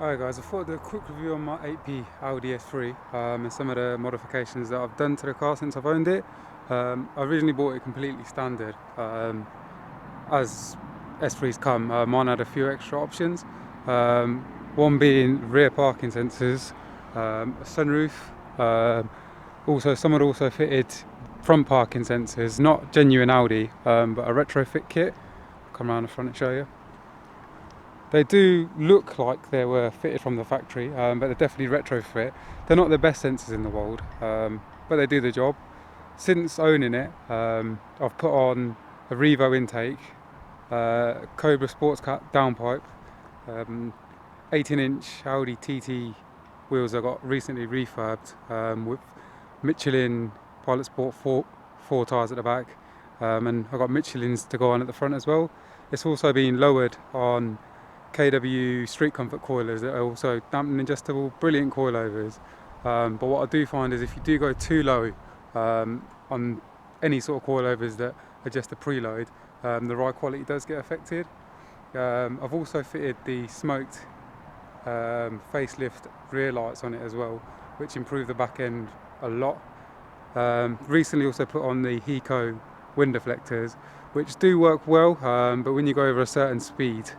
Alright guys, I thought I'd do a quick review on my 8P Audi S3 and some of the modifications that I've done to the car since I've owned it. I originally bought it completely standard. As S3s come, mine had a few extra options. One being rear parking sensors, a sunroof, also some had also fitted front parking sensors, not genuine Audi, but a retrofit kit. I'll come around the front and show you. They do look like they were fitted from the factory, but they're definitely retrofit. They're not the best sensors in the world, but they do the job. Since owning it, I've put on a Revo intake, Cobra sports cat downpipe, 18-inch Audi TT wheels I got recently refurbed with Michelin Pilot Sport four tyres at the back, and I've got Michelins to go on at the front as well. It's also been lowered on KW street comfort coilers that are also damping adjustable, brilliant coilovers. But what I do find is if you do go too low on any sort of coilovers that are just a preload, the ride quality does get affected. I've also fitted the smoked facelift rear lights on it as well, which improve the back end a lot. Recently also put on the Heco wind deflectors, which do work well, but when you go over a certain speed,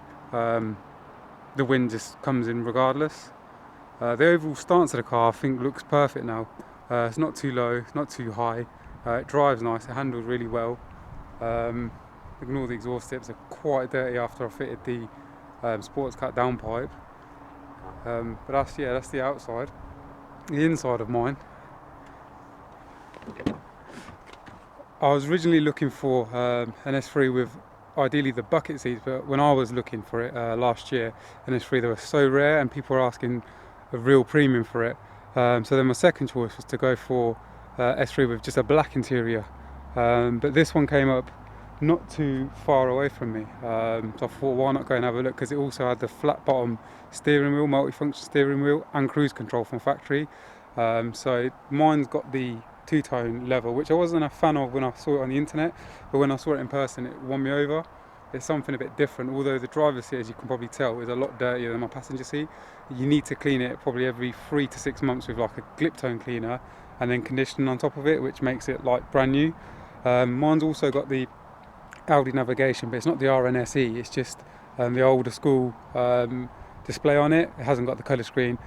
the wind just comes in regardless. The overall stance of the car I think looks perfect now. It's not too low, it's not too high. It drives nice, it handles really well. Ignore the exhaust tips, they're quite dirty after I fitted the sports cat downpipe. But that's the outside. The inside of mine, I was originally looking for an S3 with ideally the bucket seats, but when I was looking for it last year, an S3, they were so rare and people were asking a real premium for it. So then my second choice was to go for S3 with just a black interior, but this one came up not too far away from me, so I thought why not go and have a look, because it also had the flat bottom steering wheel, multi-function steering wheel and cruise control from factory. So mine's got the two-tone level, which I wasn't a fan of when I saw it on the internet, but when I saw it in person it won me over. It's something a bit different, although the driver's seat, as you can probably tell, is a lot dirtier than my passenger seat. You need to clean it probably every 3 to 6 months with like a glip tone cleaner and then conditioning on top of it, which makes it like brand new. Mine's also got the Audi navigation, but it's not the RNSE, it's just the older school display on it. It hasn't got the colour screen.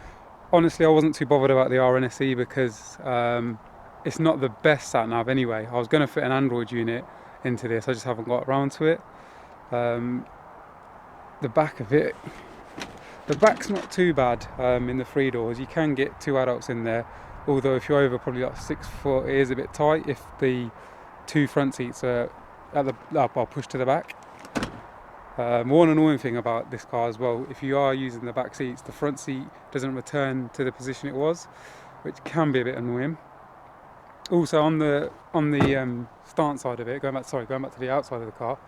Honestly, I wasn't too bothered about the RNSE because it's not the best sat nav anyway. I was going to fit an Android unit into this, I just haven't got around to it. The back of it, the back's not too bad in the 3 doors. You can get 2 adults in there, although if you're over probably like 6 foot, it is a bit tight if the 2 front seats are at the up or pushed to the back. One annoying thing about this car as well, if you are using the back seats, the front seat doesn't return to the position it was, which can be a bit annoying. Also on the stance side of it, going back to the outside of the car,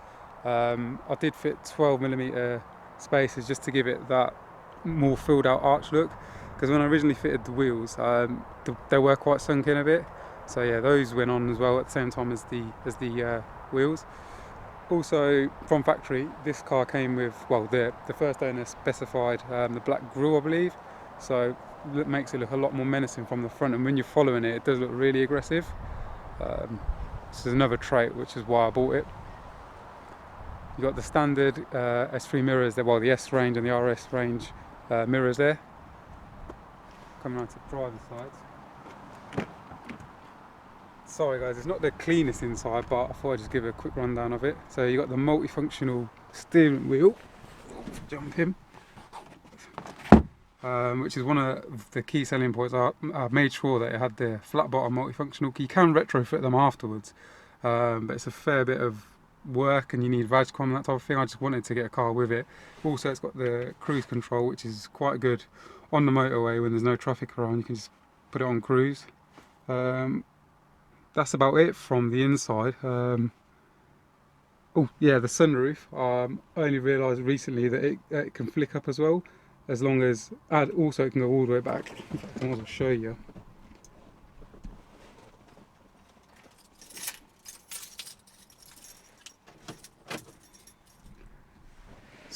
I did fit 12mm spaces just to give it that more filled out arch look, because when I originally fitted the wheels, they were quite sunk in a bit. So yeah, those went on as well at the same time as the wheels. Also from factory, this car came with, well, the first owner specified the black grille, I believe, so it makes it look a lot more menacing from the front, and when you're following it, it does look really aggressive. This is another trait, which is why I bought it. You've got the standard S3 mirrors there, well, the S range and the RS range mirrors there. Coming on to the driver's side. Sorry guys, it's not the cleanest inside, but I thought I'd just give a quick rundown of it. So you got the multifunctional steering wheel, jump him, which is one of the key selling points. I made sure that it had the flat bottom multifunctional. You can retrofit them afterwards, but it's a fair bit of work and you need Vagcom and that type of thing. I just wanted to get a car with it. Also it's got the cruise control, which is quite good on the motorway when there's no traffic around. You can just put it on cruise. That's about it from the inside. Oh yeah, the sunroof. I only realised recently that it can flick up as well, as long as, and also it can go all the way back. In fact, I might as well show you.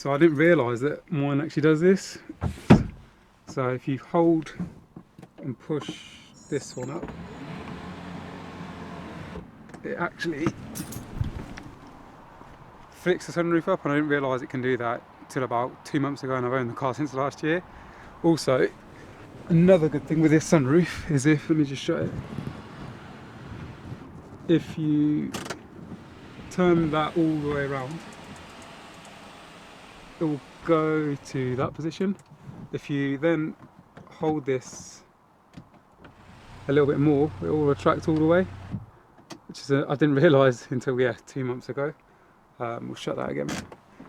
So I didn't realise that mine actually does this. So if you hold and push this one up, it actually flicks the sunroof up, and I didn't realise it can do that till about 2 months ago, and I've owned the car since last year. Also, another good thing with this sunroof is let me just show it. If you turn that all the way around, it will go to that position. If you then hold this a little bit more, it will retract all the way, which is I didn't realise until 2 months ago. We'll shut that again.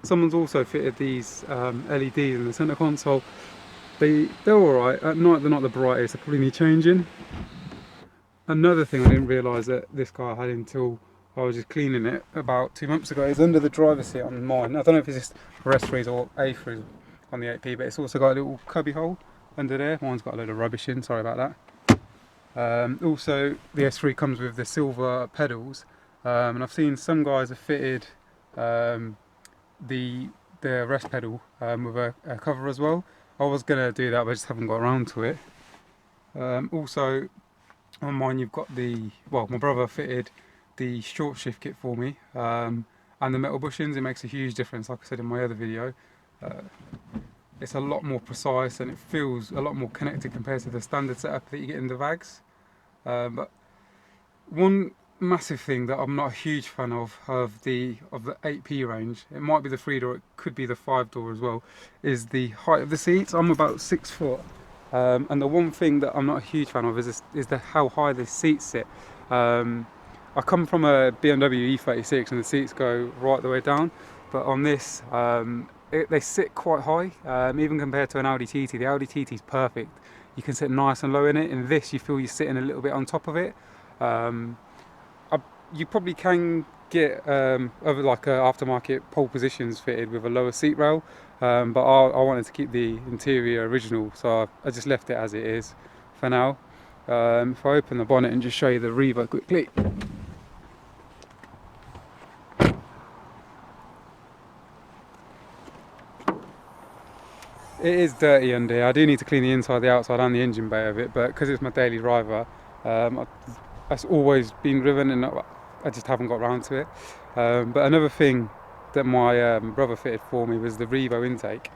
Someone's also fitted these LEDs in the centre console. They're alright. At night they're not the brightest, they probably need changing. Another thing I didn't realise that this car had until I was just cleaning it about 2 months ago is under the driver's seat on mine. I don't know if it's just S3s or A3s on the 8P, but it's also got a little cubby hole under there. Mine's got a load of rubbish in, sorry about that. Also, the S3 comes with the silver pedals, and I've seen some guys have fitted the rest pedal with a cover as well. I was going to do that, but I just haven't got around to it. Also, on mine you've got my brother fitted the short shift kit for me, and the metal bushings. It makes a huge difference, like I said in my other video. It's a lot more precise and it feels a lot more connected compared to the standard setup that you get in the VAGs. But one massive thing that I'm not a huge fan of the 8P range, it might be the 3-door, it could be the 5-door as well, is the height of the seats. I'm about 6 foot, and the one thing that I'm not a huge fan of is how high the seats sit. I come from a BMW E36 and the seats go right the way down, but on this they sit quite high, even compared to an Audi TT. The Audi TT is perfect, you can sit nice and low in it. In this you feel you're sitting a little bit on top of it. You probably can get other aftermarket pole positions fitted with a lower seat rail, but I wanted to keep the interior original, so I just left it as it is for now. If I open the bonnet and just show you the Revo quickly. It is dirty under here. I do need to clean the inside, the outside and the engine bay of it, but because it's my daily driver, that's always been driven and I just haven't got around to it. But another thing that my brother fitted for me was the Revo intake.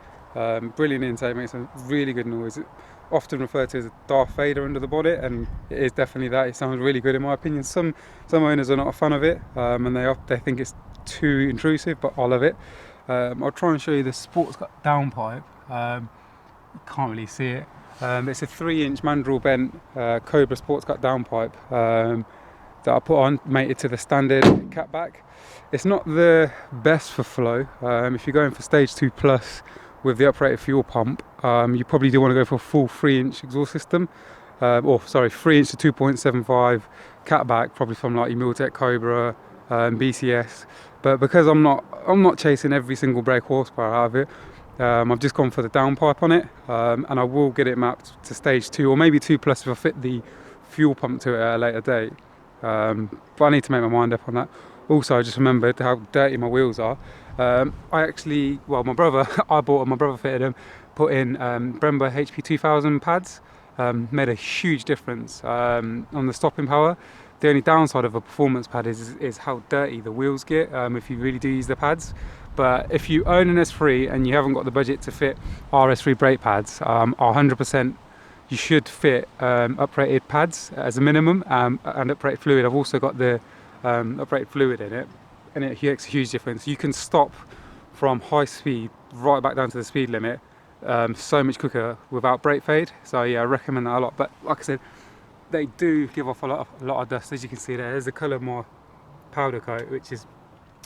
Brilliant intake, makes a really good noise. It's often referred to as a Darth Vader under the bonnet, and it is definitely that. It sounds really good in my opinion. Some owners are not a fan of it, and they think it's too intrusive, but I love it. I'll try and show you the sports cut downpipe. You can't really see it. It's a 3-inch mandrel bent Cobra sports cut downpipe that I put on, mated to the standard catback. It's not the best for flow. If you're going for stage 2 plus with the uprated fuel pump, you probably do want to go for a full 3-inch exhaust system, 3-inch to 2.75 catback, probably from like your Miltech Cobra, BCS. But because I'm not chasing every single brake horsepower out of it, I've just gone for the downpipe on it, and I will get it mapped to stage 2 or maybe 2 plus if I fit the fuel pump to it at a later date. But I need to make my mind up on that. Also, I just remembered how dirty my wheels are. my brother, my brother fitted them, put in Brembo HP 2000 pads, made a huge difference on the stopping power. The only downside of a performance pad is how dirty the wheels get if you really do use the pads. But if you own an S3 and you haven't got the budget to fit our S3 brake pads, 100% you should fit uprated pads as a minimum, and uprated fluid. I've also got the uprated fluid in it, and it makes a huge difference. You can stop from high speed right back down to the speed limit so much quicker without brake fade. So yeah, I recommend that a lot. But like I said, they do give off a lot of dust, as you can see there. There's the colour of my powder coat, which is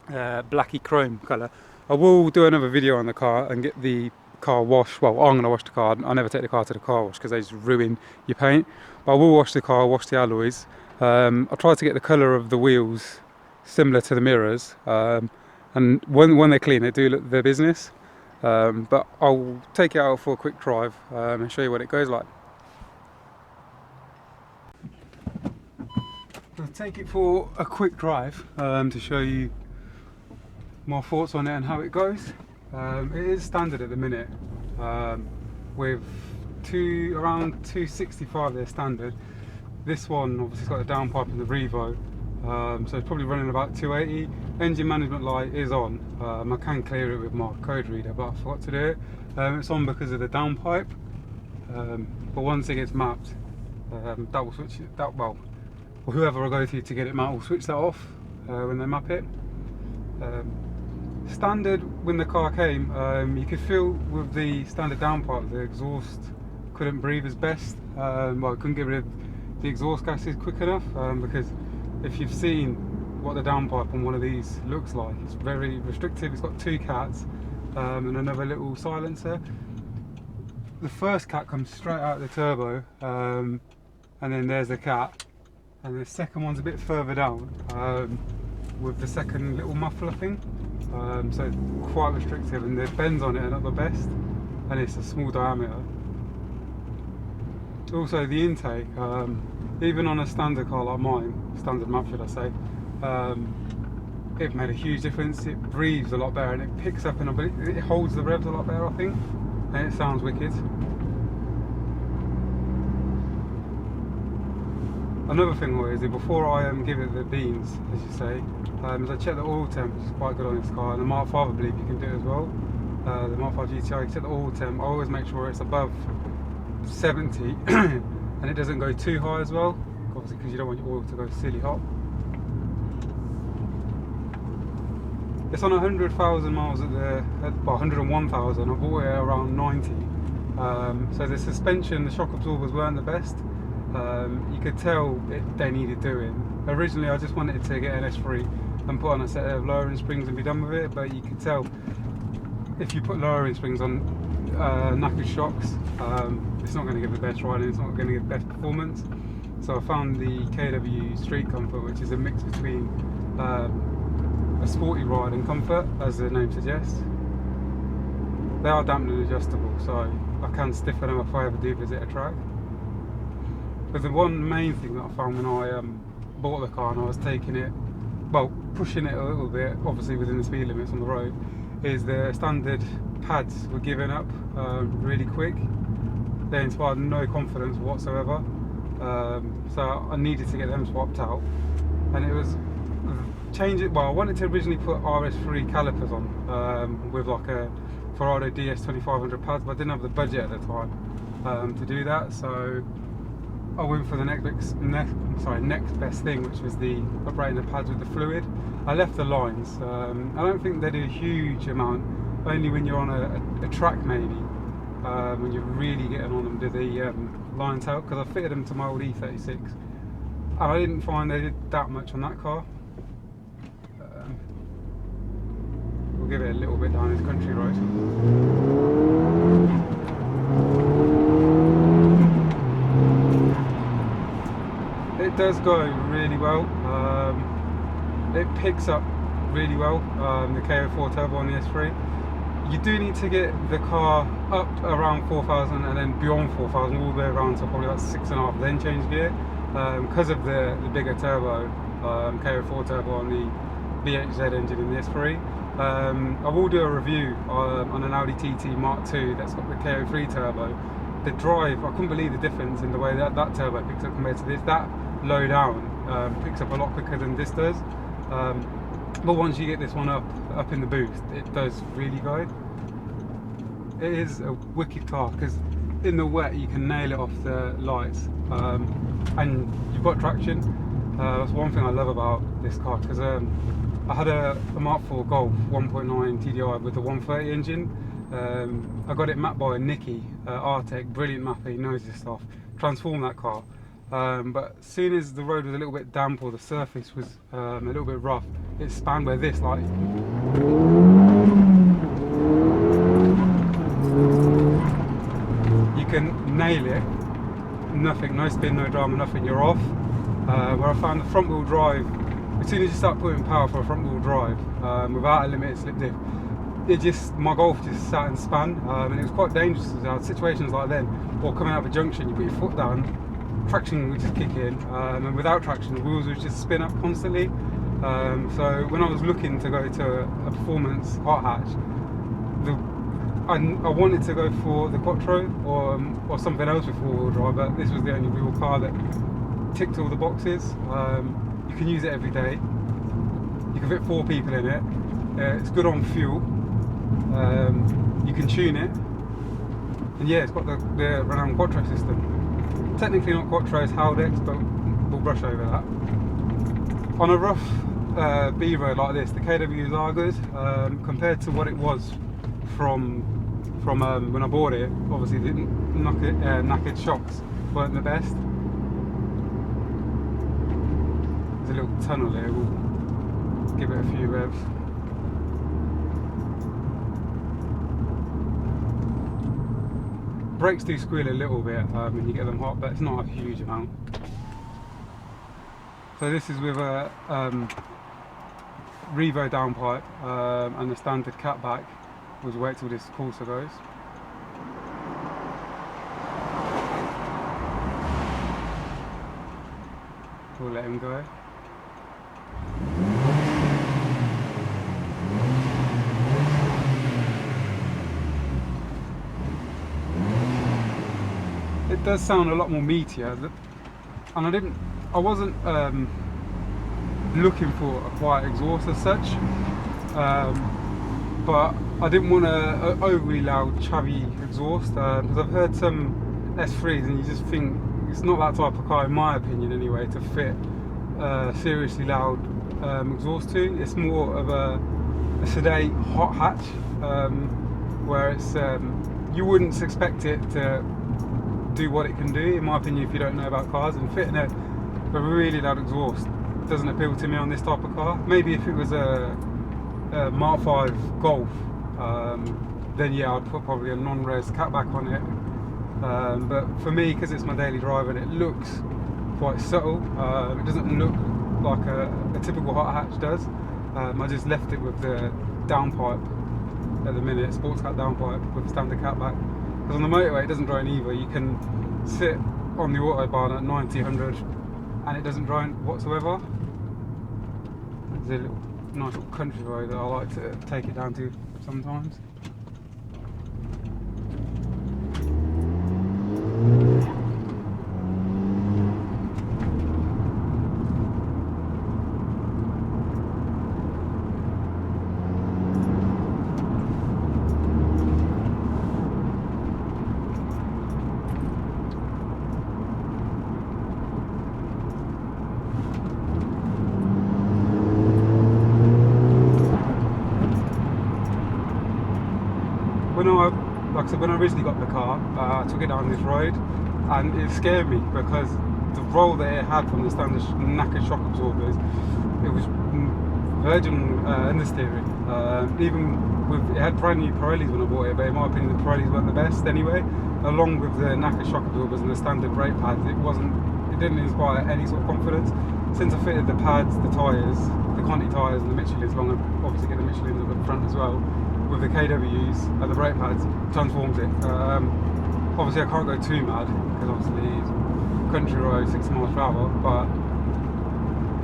blacky chrome colour. I will do another video on the car and get the car washed. Well, I'm going to wash the car. I never take the car to the car wash because they just ruin your paint. But I will wash the car, wash the alloys. I try to get the colour of the wheels similar to the mirrors, and when they're clean, they do look their business. But I'll take it out for a quick drive and show you what it goes like. I'll take it for a quick drive to show you my thoughts on it and how it goes. It is standard at the minute with around 265 there standard. This one obviously got a downpipe in the Revo, so it's probably running about 280. Engine management light is on. I can clear it with my code reader, but I forgot to do it. It's on because of the downpipe, but once it gets mapped, that will switch it. Well, whoever I go to get it mapped will switch that off when they map it. Standard, when the car came, you could feel with the standard downpipe the exhaust couldn't breathe as best. Well, it couldn't get rid of the exhaust gases quick enough, because if you've seen what the downpipe on one of these looks like, it's very restrictive. It's got 2 cats and another little silencer. The first cat comes straight out of the turbo, and then there's the cat, and the second one's a bit further down with the second little muffler thing. So it's quite restrictive, and the bends on it are not the best, and it's a small diameter. Also the intake, even on a standard car like mine, standard map should I say, it made a huge difference. It breathes a lot better and it picks up, and it holds the revs a lot better, I think, and it sounds wicked. Another thing is that before I give it the beans, as you say, is I check the oil temp, which is quite good on this car, and the Mark 5 I believe you can do it as well. The Mark 5 GTI, you can check the oil temp. I always make sure it's above 70 and it doesn't go too high as well, obviously because you don't want your oil to go silly hot. It's on 100,000 miles well, 101,000. I bought it around 90. So the suspension, the shock absorbers weren't the best. You could tell they needed doing. Originally I just wanted to get an S3 and put on a set of lowering springs and be done with it, but you could tell if you put lowering springs on knackered shocks, it's not going to give the best riding, it's not going to give the best performance. So I found the KW Street Comfort, which is a mix between a sporty ride and comfort, as the name suggests. They are dampening adjustable, so I can stiffen them if I ever do visit a track. But the one main thing that I found when I bought the car and I was taking it, well, pushing it a little bit, obviously within the speed limits on the road, is the standard pads were giving up really quick. They inspired no confidence whatsoever, so I needed to get them swapped out. And it was well, I wanted to originally put RS3 calipers on with like a Ferrari DS2500 pads, but I didn't have the budget at the time to do that, so I went for the next best thing, which was the upgrading the pads with the fluid. I left the lines. I don't think they do a huge amount, only when you're on a track maybe, when you're really getting on them, do the lines out, because I fitted them to my old E36 and I didn't find they did that much on that car. We'll give it a little bit down this country road. It does go really well. It picks up really well, the KO4 turbo on the S3. You do need to get the car up around 4,000 and then beyond 4,000 all the way around to probably about 6.5, then change gear, because of the bigger turbo, KO4 turbo on the VHZ engine in the S3. I will do a review on an Audi TT Mark II that's got the KO3 turbo. The drive, I couldn't believe the difference in the way that turbo picks up compared to this. That low down picks up a lot quicker than this does, but once you get this one up in the boost, it does really go. It is a wicked car because in the wet you can nail it off the lights, and you've got traction. That's one thing I love about this car, because I had a Mark IV Golf 1.9 TDI with the 130 engine. I got it mapped by Nicky, Artec, brilliant mapper, he knows his stuff, transformed that car. But as soon as the road was a little bit damp or the surface was a little bit rough, it span where this, like, you can nail it, nothing, no spin, no drama, nothing, you're off. Where I found the front wheel drive, as soon as you start putting power for a front wheel drive without a limited slip diff, my Golf just sat and span, and it was quite dangerous. I had situations like then, or coming out of a junction, you put your foot down, traction would just kick in, and without traction the wheels would just spin up constantly. So when I was looking to go to a performance hot hatch, I wanted to go for the Quattro or something else with four-wheel drive, but this was the only real car that ticked all the boxes. You can use it every day. You can fit 4 people in it. It's good on fuel. You can tune it, and yeah, it's got the renowned Quattro system. Technically not Quattro, it's Haldex, but we'll brush over that. On a rough B road like this, the KWs are good compared to what it was from when I bought it. Obviously, the knackered shocks weren't the best. There's a little tunnel here. We'll give it a few revs. Brakes do squeal a little bit when you get them hot, but it's not a huge amount. So this is with a Revo downpipe and the standard catback. We'll wait till this courser goes. We'll let him go. It does sound a lot more meatier, and I wasn't looking for a quiet exhaust as such, but I didn't want a overly loud, chavvy exhaust, because I've heard some S3s and you just think it's not that type of car, in my opinion anyway, to fit seriously loud exhaust to. It's more of a sedate hot hatch, where it's you wouldn't expect it to do what it can do, in my opinion, if you don't know about cars. And fitting a really loud exhaust doesn't appeal to me on this type of car. Maybe if it was a Mark 5 Golf, then yeah, I'd put probably a non-res catback on it. But for me, because it's my daily driver and it looks quite subtle, it doesn't look like a typical hot hatch does. I just left it with the downpipe at the minute, sports cat downpipe with a standard catback. Because on the motorway it doesn't drone either. You can sit on the autobahn at 90, 100 and it doesn't drone whatsoever. There's a nice little country road that I like to take it down to sometimes. Like I said, when I originally got the car, I took it down this road and it scared me because the roll that it had from the standard knackered shock absorbers, it was virgin understeering. Even with, it had brand new Pirellis when I bought it, but in my opinion the Pirellis weren't the best anyway. Along with the knackered shock absorbers and the standard brake pads, it didn't inspire any sort of confidence. Since I fitted the pads, the tyres, the Conti tyres and the Michelin's, long obviously get the Michelin's at the front as well, with the KWs and the brake pads, transforms it. Obviously I can't go too mad because obviously it's country road, 60 miles per hour, but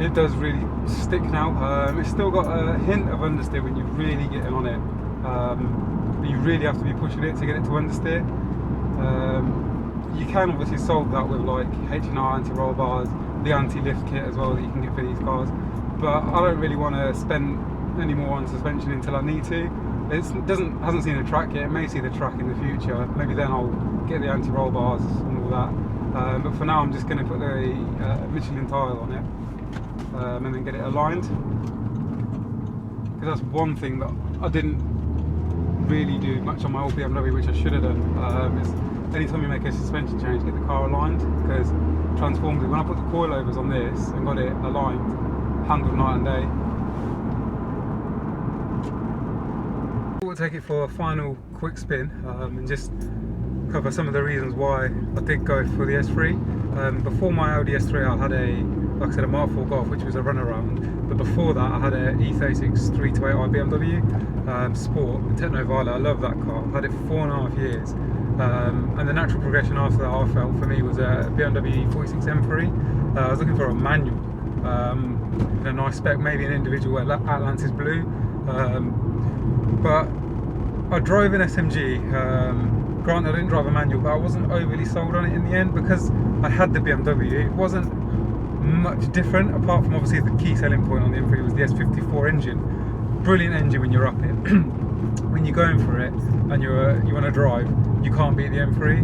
it does really stick now. It's still got a hint of understeer when you're really getting on it, but you really have to be pushing it to get it to understeer. You can obviously solve that with like H&R anti-roll bars, the anti-lift kit as well that you can get for these cars, but I don't really want to spend any more on suspension until I need to. It hasn't seen a track yet. It may see the track in the future. Maybe then I'll get the anti-roll bars and all that. But for now, I'm just going to put the Michelin tile on it and then get it aligned. Because that's one thing that I didn't really do much on my old BMW, which I should have done. Is anytime you make a suspension change, get the car aligned. Because transformed it. When I put the coilovers on this and got it aligned, handled night and day. We'll take it for a final quick spin and just cover some of the reasons why I did go for the S3. Before my Audi S3 I had like I said, a Mark 4 Golf, which was a runaround, but before that I had a E36 328i BMW Sport, the Techno Violet. I love that car. I had it for 4.5 years, and the natural progression after that I felt for me was a BMW E46 M3. I was looking for a manual in a nice spec, maybe an individual Atlantis Blue. But I drove an SMG. Granted, I didn't drive a manual, but I wasn't overly sold on it in the end because I had the BMW. It wasn't much different, apart from obviously the key selling point on the M3 was the S54 engine. Brilliant engine when you're up it. When you're going for it and you want to drive, you can't beat the M3.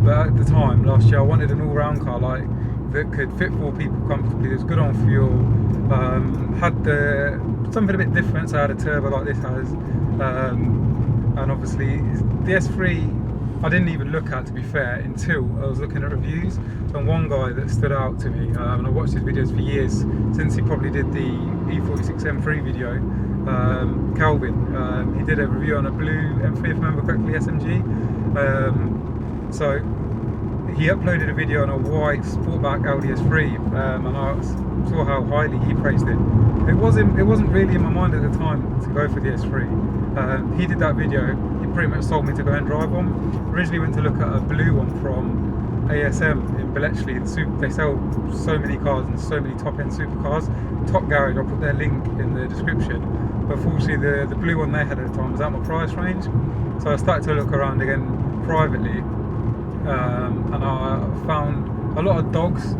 But at the time, last year, I wanted an all-round car like that could fit 4 people comfortably. It was good on fuel. Had something a bit different. So I had a turbo like this has, and obviously the S3 I didn't even look at, to be fair, until I was looking at reviews. And one guy that stood out to me, and I watched his videos for years since he probably did the E46 M3 video. Calvin, he did a review on a blue M3, if I remember correctly, SMG. So he uploaded a video on a white sportback Audi S3, and I saw how highly he praised it. It wasn't really in my mind at the time to go for the S3. He did that video. He pretty much sold me to go and drive one. Originally went to look at a blue one from ASM in Bletchley. They sell so many cars and so many top-end supercars. Top Garage, I'll put their link in the description. But fortunately, the blue one they had at the time was out my price range. So I started to look around again privately, and I found a lot of dogs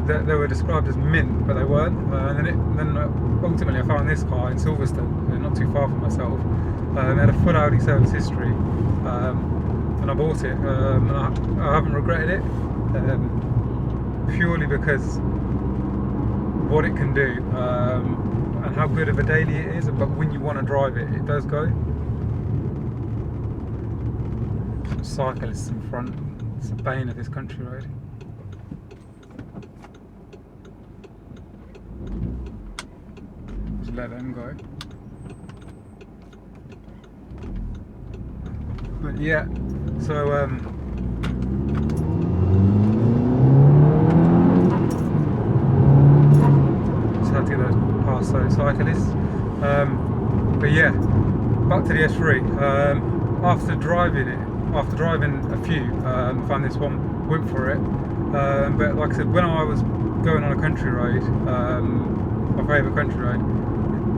that they were described as mint, but they weren't. And then ultimately I found this car in Silverstone, not too far from myself. It had a full Audi service history, and I bought it, and I haven't regretted it, purely because what it can do, and how good of a daily it is. But when you want to drive it, it does go. Cyclists in front, it's the bane of this country road. Just let them go. But yeah, so just had to get past those cyclists. But yeah, back to the S3. After driving a few, found this one, went for it. But like I said, when I was going on a country road, my favourite country road,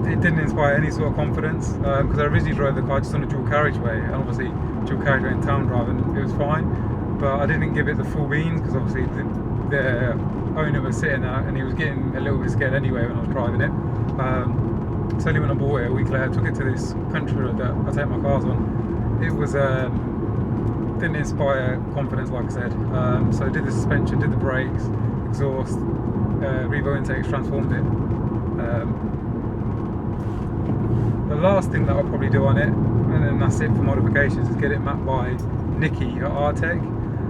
it didn't inspire any sort of confidence, because I originally drove the car just on a dual carriageway, and obviously dual carriageway in town driving, it was fine, but I didn't give it the full beans because obviously the owner was sitting there and he was getting a little bit scared anyway when I was driving it. So only when I bought it a week later, I took it to this country road that I take my cars on. It was didn't inspire confidence, like I said. So I did the suspension, did the brakes, exhaust, Revo intakes, transformed it. The last thing that I'll probably do on it, and then that's it for modifications, is get it mapped by Nicky at Artec.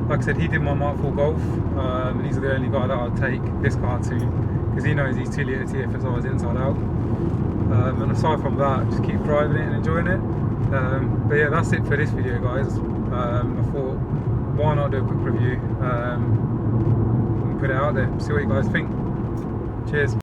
Like I said, he did my Mark IV Golf, and he's the only guy that I'd take this car to, because he knows these 2 litre TFSIs inside out. And aside from that, just keep driving it and enjoying it. But yeah, that's it for this video, guys. I thought, why not do a quick review and put it out there, see what you guys think. Cheers.